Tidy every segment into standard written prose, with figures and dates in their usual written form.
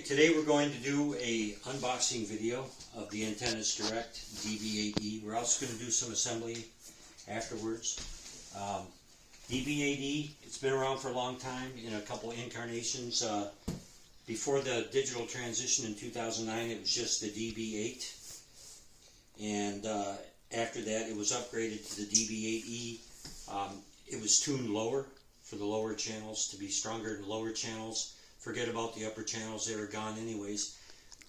Okay, today we're going to do a unboxing video of the Antennas Direct DB8e. We're also going to do some assembly afterwards. DB8e, it's been around for a long time in a couple incarnations. Before the digital transition in 2009, it was just the DB8, and after that it was upgraded to the DB8e. It was tuned lower for the lower channels to be stronger in the lower channels. Forget about the upper channels, they were gone anyways.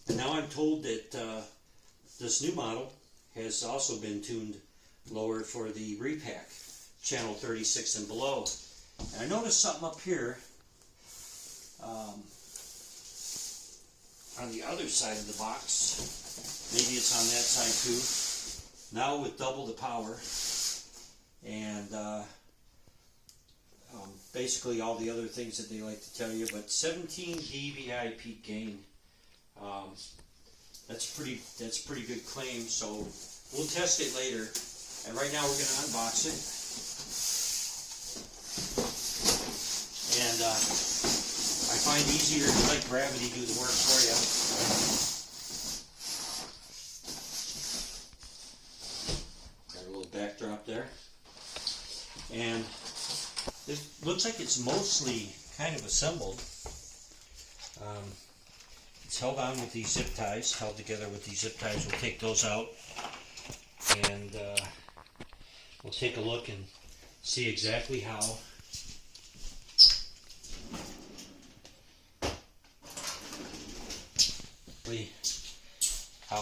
And now I'm told that this new model has also been tuned lower for the repack, channel 36 and below. And I noticed something up here on the other side of the box. Maybe it's on that side too. Now with double the power and basically all the other things that they like to tell you, but 17 dBi peak gain. That's pretty good claim. So we'll test it later. And right now we're going to unbox it. And I find easier to let gravity do the work for you. Got a little backdrop there. And it looks like it's mostly kind of assembled. It's held on with these zip ties, held together with these zip ties. We'll take those out and we'll take a look and see exactly how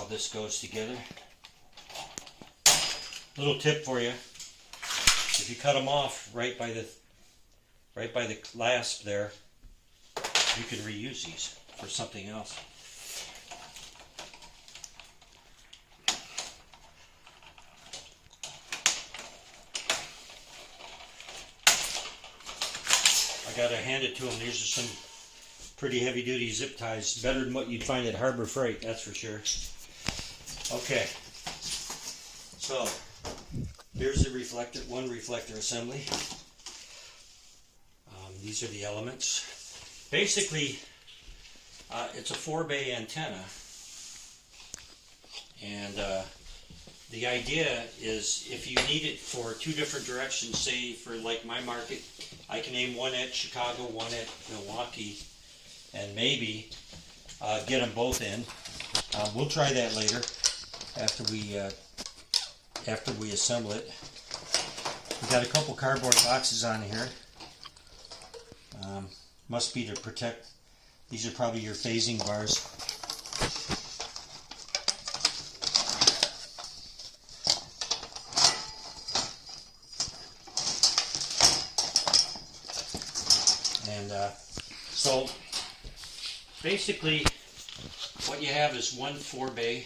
this goes together. Little tip for you: if you cut them off right by the clasp there, you can reuse these for something else. I gotta hand it to them. These are some pretty heavy duty zip ties, better than what you'd find at Harbor Freight, that's for sure. Okay, so here's the one reflector assembly. These are the elements. Basically, it's a 4-bay antenna, and the idea is if you need it for two different directions, say for like my market, I can aim one at Chicago, one at Milwaukee, and maybe get them both in. We'll try that later after we assemble it. We've got a couple cardboard boxes on here. Must be to protect. These are probably your phasing bars. And so basically what you have is one 4-bay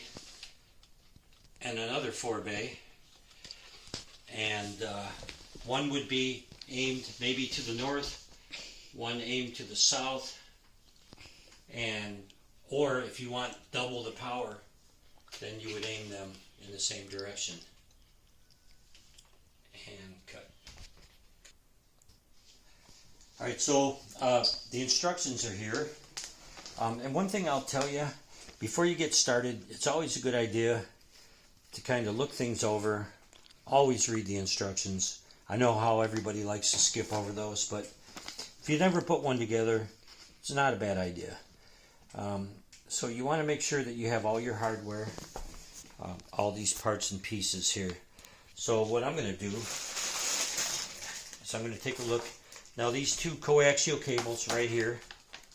and another 4-bay, and one would be aimed maybe to the north, one aimed to the south, and or if you want double the power, then you would aim them in the same direction. And cut. Alright, so the instructions are here. And one thing I'll tell you, before you get started, it's always a good idea to kind of look things over. Always read the instructions. I know how everybody likes to skip over those, but if you never put one together, it's not a bad idea. So you want to make sure that you have all your hardware, all these parts and pieces here. So what I'm going to do is I'm going to take a look. Now these two coaxial cables right here,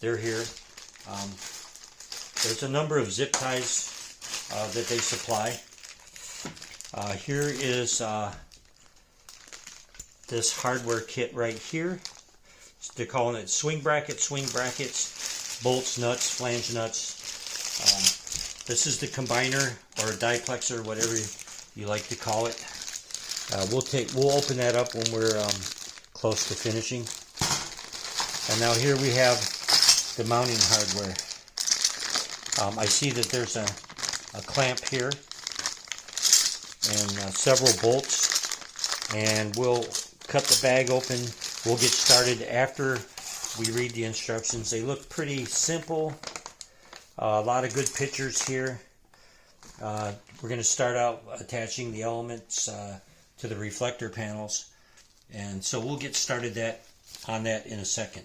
they're here. There's a number of zip ties that they supply. Here is this hardware kit right here. They're calling it swing brackets, bolts, nuts, flange nuts. This is the combiner or diplexer, whatever you like to call it. We'll open that up when we're close to finishing. And now here we have the mounting hardware. I see that there's a clamp here and several bolts, and we'll cut the bag open. We'll get started after we read the instructions. They look pretty simple. A lot of good pictures here. We're going to start out attaching the elements to the reflector panels, and so we'll get started on that in a second.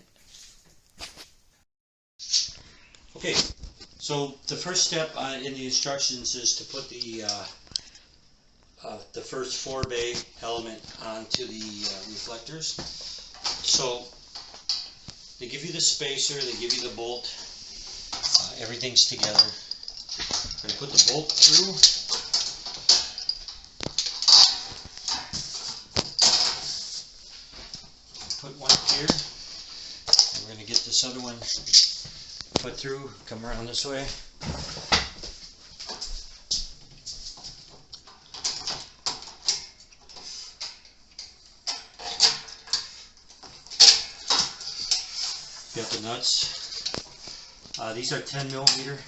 Okay, so the first step in the instructions is to put the first 4-bay element onto the reflectors. So they give you the spacer, they give you the bolt, everything's together. I'm going to put the bolt through. Put one here, and we're going to get this other one put through, come around this way. Got the nuts. These are 10 millimeter.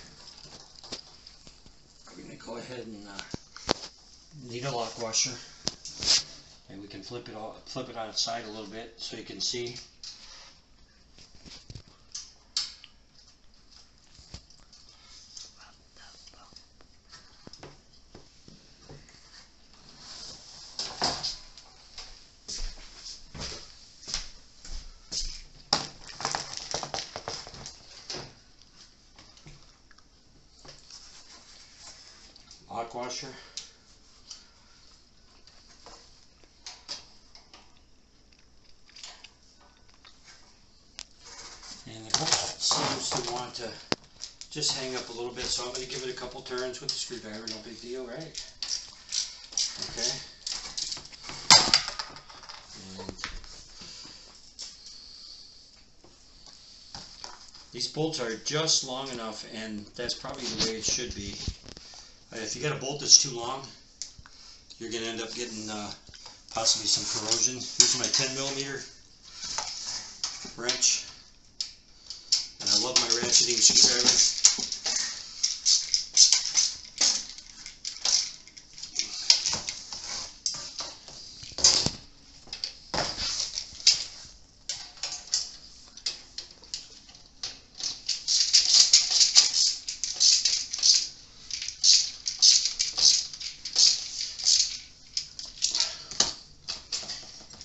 We're going to go ahead and need a lock washer, and we can flip it outside a little bit so you can see. Lock washer. And the bolt seems to want to just hang up a little bit, so I'm going to give it a couple turns with the screwdriver. No big deal, right? Okay. And these bolts are just long enough, and that's probably the way it should be. If you got a bolt that's too long, you're going to end up getting possibly some corrosion. Here's my 10 millimeter wrench, and I love my ratcheting screwdriver.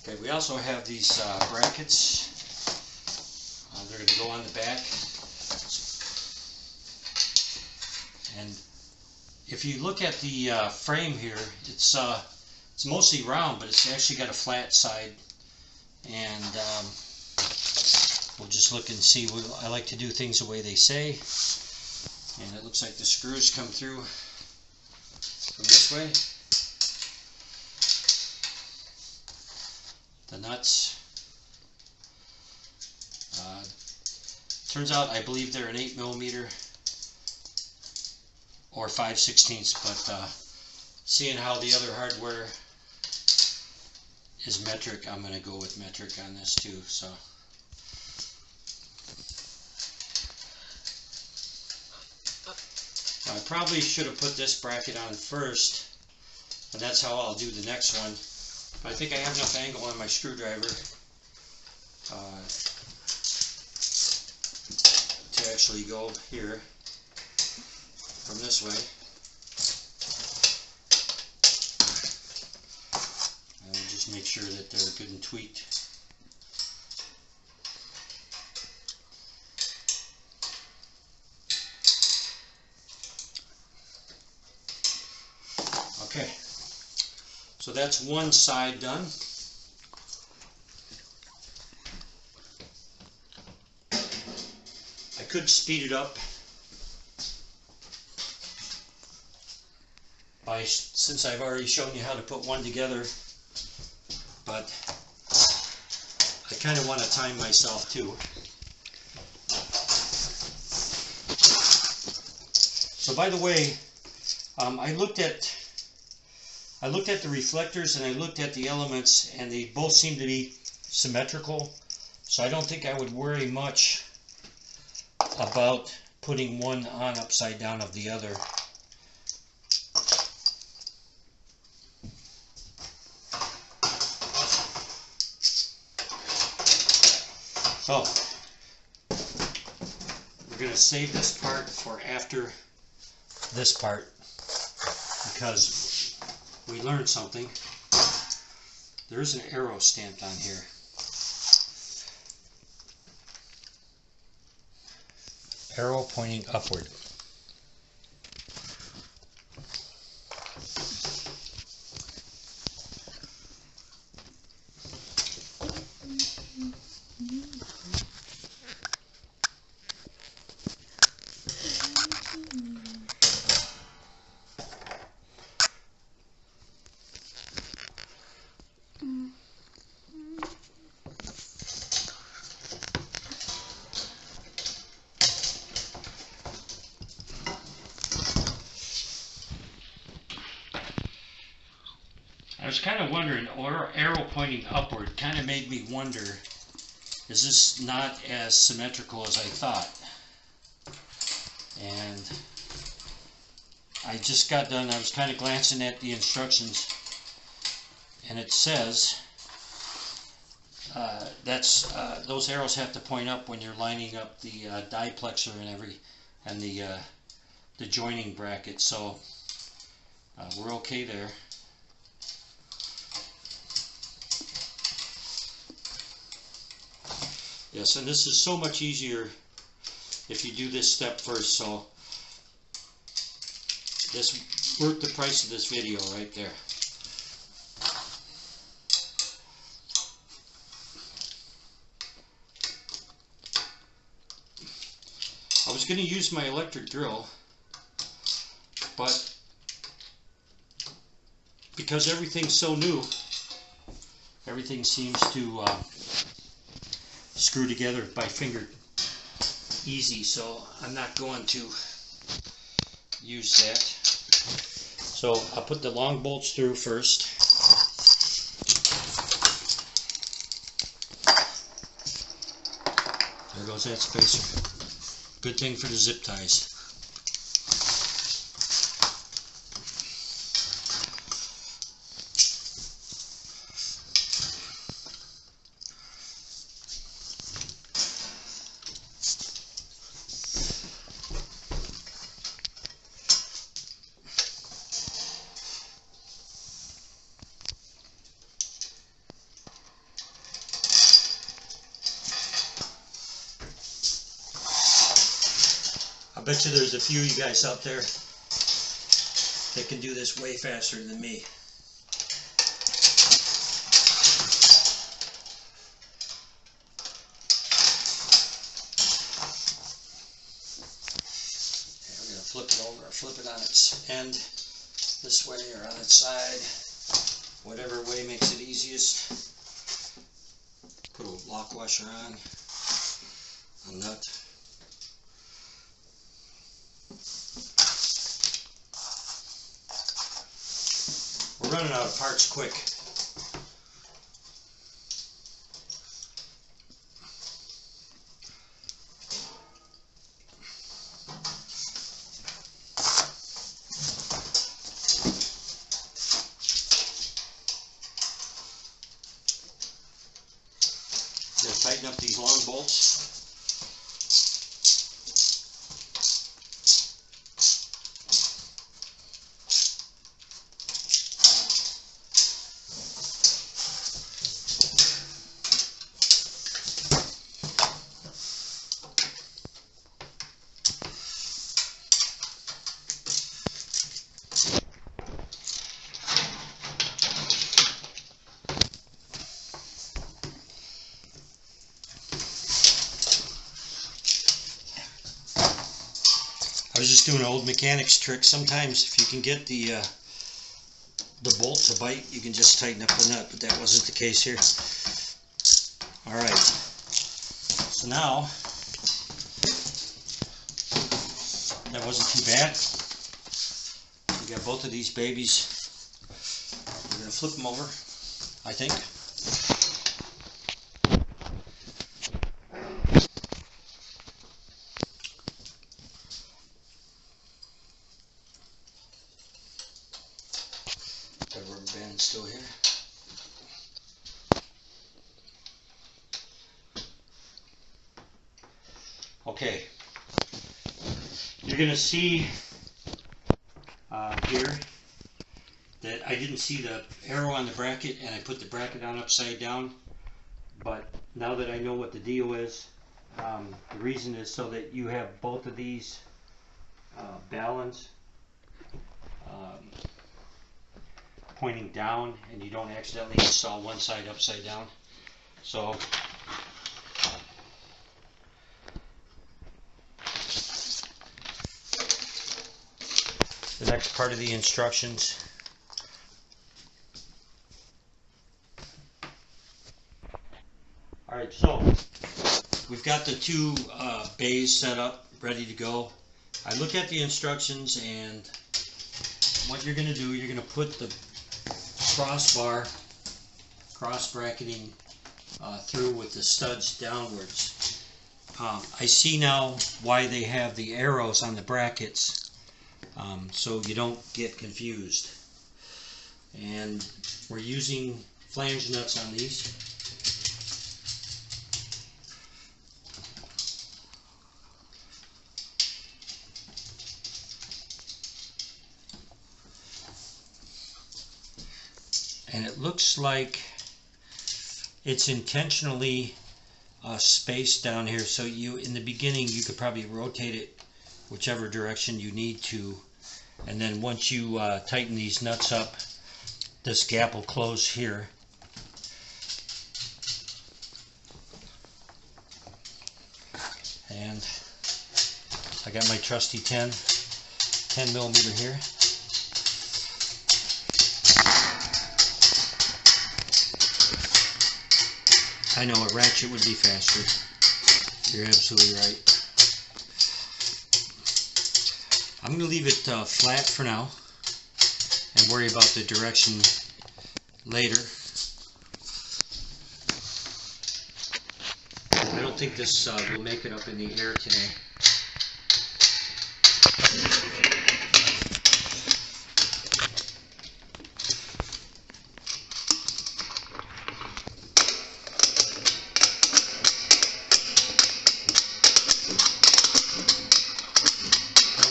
Okay, we also have these brackets. They're going to go on the back. And if you look at the frame here, it's mostly round, but it's actually got a flat side. And we'll just look and see. I like to do things the way they say. And it looks like the screws come through from this way. The nuts. Turns out I believe they're an 8 millimeter or 5/16, but seeing how the other hardware is metric, I'm going to go with metric on this too. So I probably should have put this bracket on first, and that's how I'll do the next one. But I think I have enough angle on my screwdriver to actually go here from this way. And we'll just make sure that they're good and tweaked. Okay. So that's one side done. I could speed it up since I've already shown you how to put one together, but I kind of want to time myself too. So by the way, I looked at the reflectors and I looked at the elements, and they both seem to be symmetrical, so I don't think I would worry much about putting one on upside down of the other. So we're going to save this part for after this part because we learned something. There's an arrow stamped on here. Arrow pointing upward. I was kind of wondering, arrow pointing upward kind of made me wonder, is this not as symmetrical as I thought? And I just got done, I was kind of glancing at the instructions, and it says those arrows have to point up when you're lining up the diplexer and the joining bracket, so we're okay there. Yes, and this is so much easier if you do this step first, so this worth the price of this video right there. I was going to use my electric drill, but because everything's so new, everything seems to screw together by finger easy, so I'm not going to use that. So I'll put the long bolts through first. There goes that spacer. Good thing for the zip ties. I bet you there's a few of you guys out there that can do this way faster than me. Okay, we're going to flip it over, flip it on its end this way or on its side, whatever way makes it easiest. Put a lock washer on, a nut. We're running out of parts quick. Just tighten up these long bolts. I was just doing an old mechanics trick. Sometimes if you can get the bolt to bite, you can just tighten up the nut, but that wasn't the case here. Alright, so now, that wasn't too bad. We got both of these babies. We're going to flip them over, I think. That rubber band's still here. Okay, You're going to see here that I didn't see the arrow on the bracket, and I put the bracket on upside down. But now that I know what the deal is, the reason is so that you have both of these balanced, pointing down, and you don't accidentally install one side upside down. So the next part of the instructions. Alright, so we've got the two bays set up, ready to go. I look at the instructions, and what you're going to do, you're going to put the crossbar, cross bracketing through with the studs downwards. I see now why they have the arrows on the brackets, so you don't get confused. And we're using flange nuts on these. And it looks like it's intentionally spaced down here, so you, in the beginning, you could probably rotate it whichever direction you need to, and then once you tighten these nuts up, this gap will close here. And I got my trusty 10 millimeter here. I know a ratchet would be faster. You're absolutely right. I'm going to leave it flat for now and worry about the direction later. I don't think this will make it up in the air today.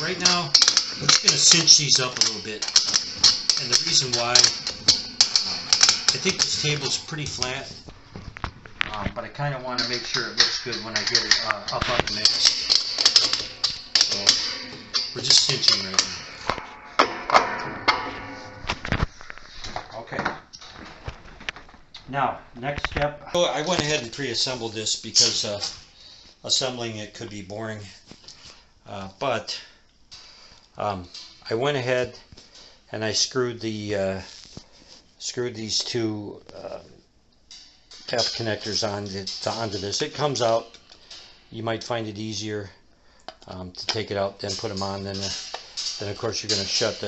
Right now, I'm just going to cinch these up a little bit, and the reason why, I think this table's pretty flat, but I kind of want to make sure it looks good when I get it up on the mast. So we're just cinching right now. Okay. Now, next step. So I went ahead and pre-assembled this because assembling it could be boring, but I went ahead and I screwed the these two cap connectors onto this. It comes out. You might find it easier to take it out, then put them on. Then of course you're going to shut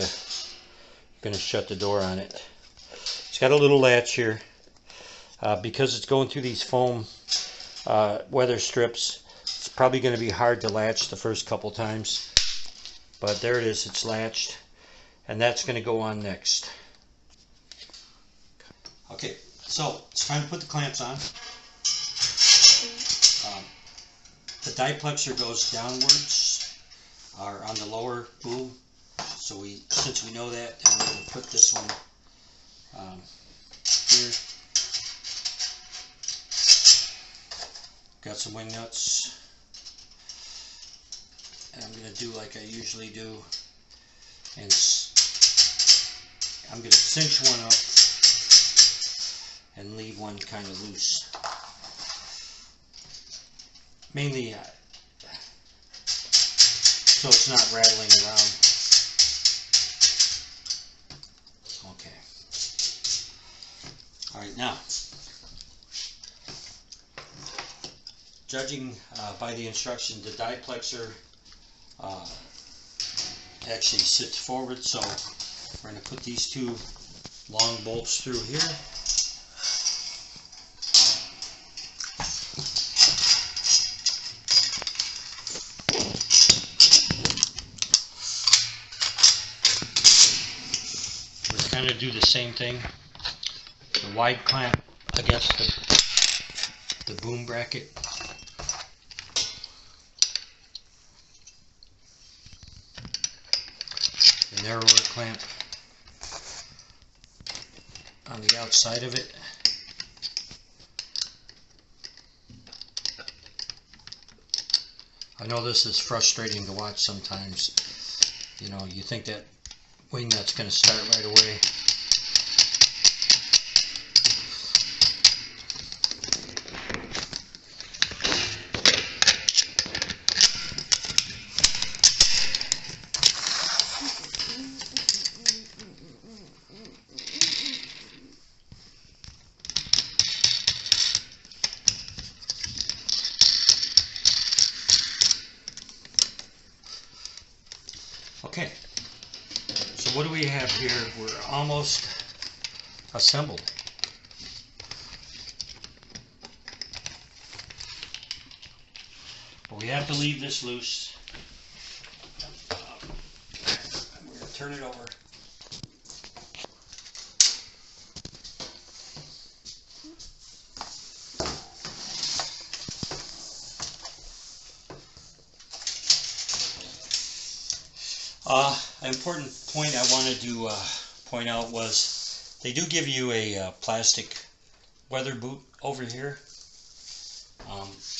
the door on it. It's got a little latch here because it's going through these foam weather strips. It's probably going to be hard to latch the first couple times. But there it is, it's latched, and that's going to go on next. Okay, so it's time to put the clamps on. The diplexer goes downwards, or on the lower boom. So since we know that, then we're going to put this one here. Got some wing nuts. And I'm going to do like I usually do, and I'm going to cinch one up and leave one kind of loose. Mainly so it's not rattling around. Okay. Alright, now, judging by the instruction, the diplexer actually sits forward, so we're going to put these two long bolts through here. We're going to do the same thing, the wide clamp against the boom bracket. narrower clamp on the outside of it. I know this is frustrating to watch sometimes. You know, you think that wing nut's going to start right away. Okay, so what do we have here? We're almost assembled. But we have to leave this loose. I'm going to turn it over. An important point I wanted to point out was they do give you a plastic weather boot over here.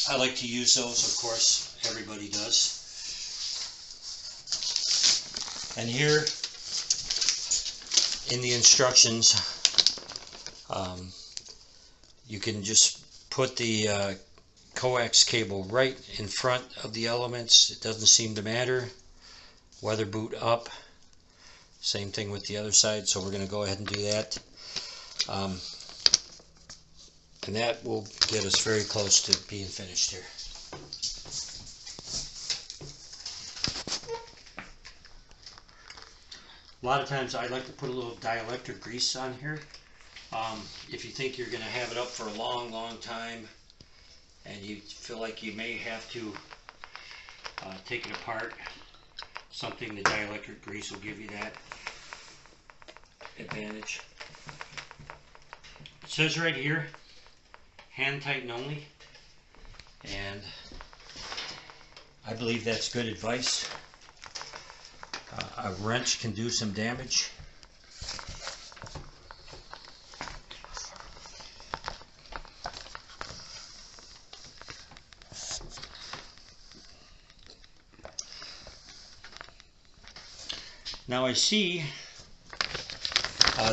I like to use those, of course, everybody does. And here in the instructions, you can just put the coax cable right in front of the elements. It doesn't seem to matter. Weather boot up. Same thing with the other side, so we're going to go ahead and do that. And that will get us very close to being finished here. A lot of times I like to put a little dielectric grease on here. If you think you're going to have it up for a long time and you feel like you may have to take it apart, the dielectric grease will give you that advantage. It says right here, hand tighten only, and I believe that's good advice. A wrench can do some damage. Now I see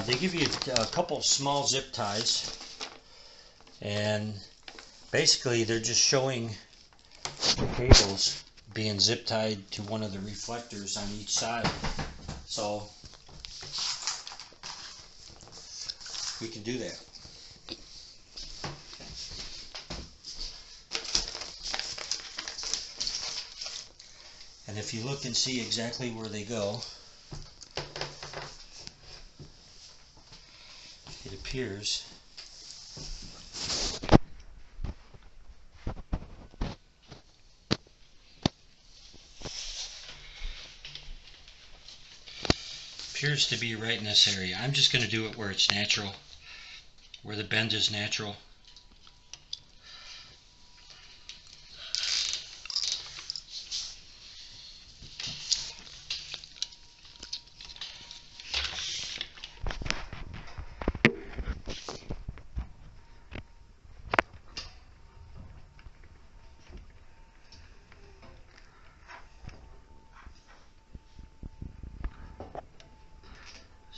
they give you a couple small zip ties, and basically they're just showing the cables being zip tied to one of the reflectors on each side. So we can do that. And if you look and see exactly where they go, it appears to be right in this area. I'm just going to do it where it's natural, where the bend is natural.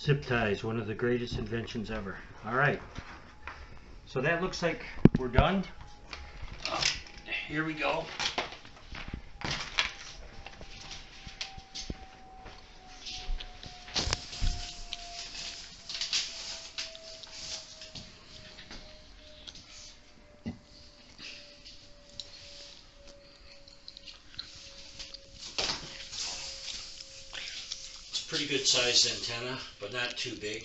Zip ties, one of the greatest inventions ever. Alright, so that looks like we're done. Here we go. Pretty good sized antenna, but not too big.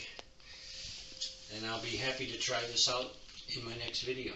And I'll be happy to try this out in my next video.